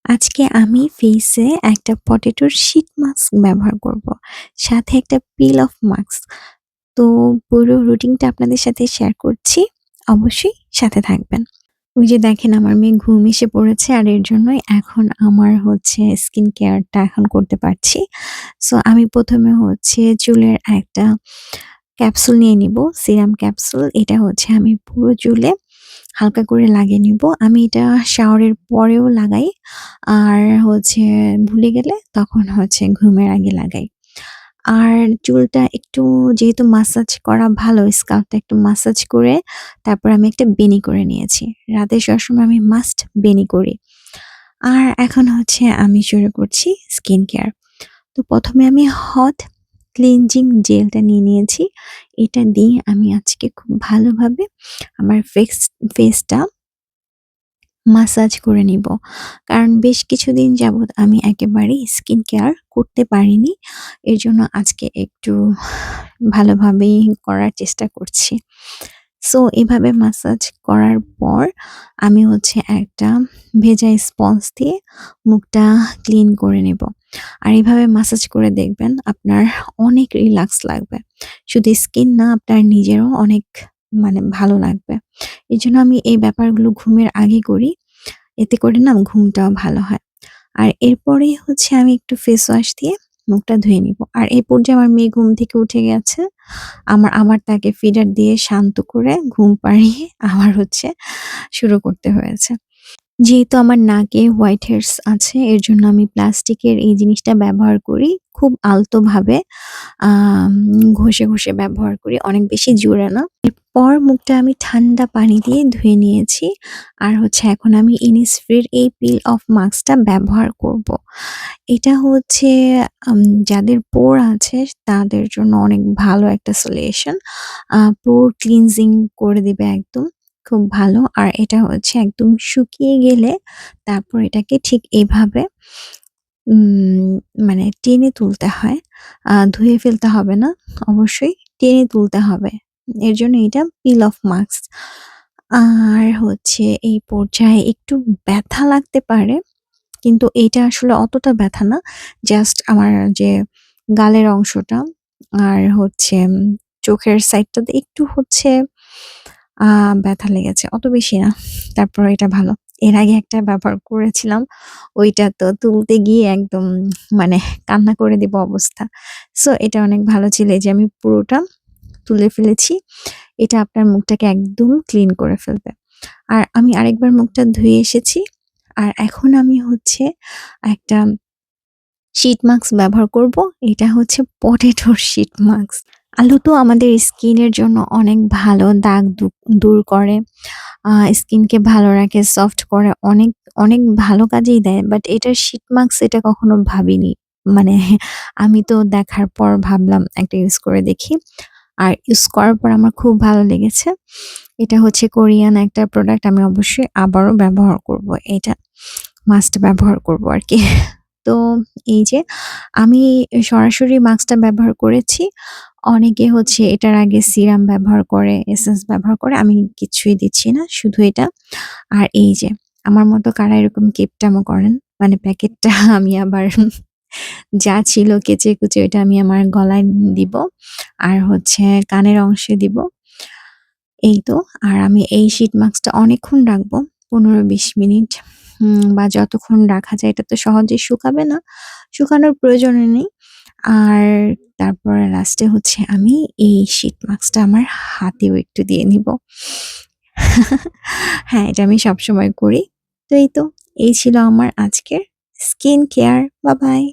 আজকে আমি ফেসে একটা পটেটোর শীট মাস্ক ব্যবহার করব। সাথে একটা পিল অফ মাস্ক। তো পুরো রুটিনটা আপনাদের সাথে শেয়ার করছি। অবশ্যই সাথে থাকবেন। ওই যে দেখেন আমার মেয়ে ঘুম এসে পড়েছে আর এর জন্যই এখন আমার হচ্ছে স্কিন কেয়ারটা এখন করতে পারছি। সো আমি ১ম এ হচ্ছে চুলের একটা ক্যাপসুল নিয়ে নিবো, সিরাম ক্যাপসুল। এটা হচ্ছে আমি পুরো চুলে হালকা করে লাগিয়ে নিবো। আমি এটা শাওয়ারের পরেও লাগাই। আর হচ্ছে ভুলে গেলে তখন হচ্ছে ঘুমের আগে লাগাই। আর চুলটা একটু যেহেতু মাসাজ করা ভালো, স্কাল্পটা একটু মাসাজ করে তারপর আমি একটা বেনি করে নিয়েছি। রাতে শোয়ার সময় আমি মাস্ট বেনি করি। আর এখন হচ্ছে আমি শুরু করছি স্কিন কেয়ার। তো ১ম এ আমি হট ক্লিনজিং জেলটা নিয়ে নিয়েছি। এটা দিয়ে আমি আজকে খুব ভালোভাবে আমার ফেসটা মাসাজ করে নিব। কারণ বেশ কিছুদিন যাবৎ আমি একেবারেই স্কিন কেয়ার করতে পারিনি। এরজন্য আজকে একটু ভালোভাবেই করার চেষ্টা করছি। সো এভাবে মাসাজ করার পর আমি হচ্ছে একটা ভেজা স্পঞ্জ দিয়ে মুখটা ক্লিন করে নেব। আর এভাবে মাসাজ করে দেখবেন আপনার অনেক রিল্যাক্স লাগবে। শুধু স্কিন না আপনার নিজেরও অনেক ভালো লাগবে। এজন্য আমি এই ব্যাপারগুলো ঘুমের আগে করি। এতে করে না ঘুমটাও ভালো হয়। আর এরপরেই হচ্ছে আমি একটু ফেস ওয়াশ দিয়ে মুখটা ধুয়ে নিব। আর এই পর্যায়ে আমার মেয়ে ঘুম থেকে উঠে গেছে। আবার তাকে ফিডার দিয়ে শান্ত করে ঘুম পাড়িয়ে আবার হচ্ছে শুরু করতে হয়েছে। যেহেতু আমার নাকে হোয়াইট হেয়ারস আছে এর জন্য আমি প্লাস্টিকের এই জিনিসটা ব্যবহার করি। খুব আলতোভাবে আম ঘষে ব্যবহার করি। অনেক বেশি জোরে না। এরপর মুখটা আমি ঠান্ডা পানি দিয়ে ধুয়ে নিয়েছি। আর হচ্ছে এখন আমি Innisfree-র এই পিল অফ মাস্কটা ব্যবহার করব। এটা হচ্ছে আম যাদের পোর আছে তাদের জন্য অনেক ভালো একটা সলিউশন। পোর ক্লিনজিং করে দিবে একদম। খুব ভালো। আর এটা হচ্ছে একদম শুকিয়ে গেলে তারপর এটাকে ঠিক এভাবে উম টেনে তুলতে হয়। ধুয়ে ফেলতে হবে না। অবশ্যই টেনে তুলতে হবে। এর জন্য এটা পিল অফ মাস্ক। আর হচ্ছে এই পর্যায়ে একটু ব্যথা লাগতে পারে। কিন্তু এইটা আসলে অতটা ব্যথা না। জাস্ট আমার যে গালের অংশটা আর হচ্ছে চোখের সাইডটাতে একটু হচ্ছে আ ব্যথা লেগেছে। অত বেশি না। তারপর এটা ভালো। এর আগে একটা ব্যবহার করেছিলাম। ওইটা তো তুলতে গিয়ে একদম মানে কান্না করে দিব অবস্থা। সো এটা অনেক ভালো ছিল। এই যে আমি পুরোটা তুলে ফেলেছি। এটা আপনার মুখটাকে একদম ক্লিন করে ফেলবে। আর আমি আরেকবার মুখটা ধুয়ে এসেছি। আর এখন আমি হচ্ছে একটা শীট মাস্ক ব্যবহার করব। এটা হচ্ছে পটেটোর শীট মাস্ক। আলু তো আমাদের স্কিনের জন্য অনেক ভালো। দাগ দূর করে। স্কিনকে ভালো রাখে, সফট করে। অনেক ভালো কাজেই দেয়। বাট এটার শীট মাস্ক এটা কখনো ভাবিনি। মানে আমি তো দেখার পর ভাবলাম একটা ইউজ করে দেখি। আর ইউজ করার পর আমার খুব ভালো লেগেছে। এটা হচ্ছে কোরিয়ান একটা প্রোডাক্ট। আমি অবশ্যই আবারও ব্যবহার করব। এটা মাস্ট ব্যবহার করব আরকি। তো এই যে আমি সরাসরি মাস্কটা ব্যবহার করেছি। অনেকে হচ্ছে এটার আগে সিরাম ব্যবহার করে, এসেন্স ব্যবহার করে। আমি কিছুই দিচ্ছি না। শুধু এটা। আর এই যে আমার মতো কারা এরকম কিপটামো করেন? প্যাকেটটা আমি আবার যা ছিল কেচে-কুচে ওইটা আমি আমার গলায় দিব। আর হচ্ছে কানের অংশে দিব। এই তো। আর আমি এই শীট মাস্কটা অনেকক্ষণ রাখবো। ১৫-২০ মিনিট বা যতক্ষণ রাখা যায়। এটা তো সহজে শুকাবে না। শুকানোর প্রয়োজনও নেই। আর তারপরে লাস্টে হচ্ছে আমি এই শীট মাস্কটা আমার হাতেও একটু দিয়ে নিব। হ্যাঁ, এটা আমি সবসময় করি। তো এই ছিল আমার আজকের স্কিন কেয়ার। বাই।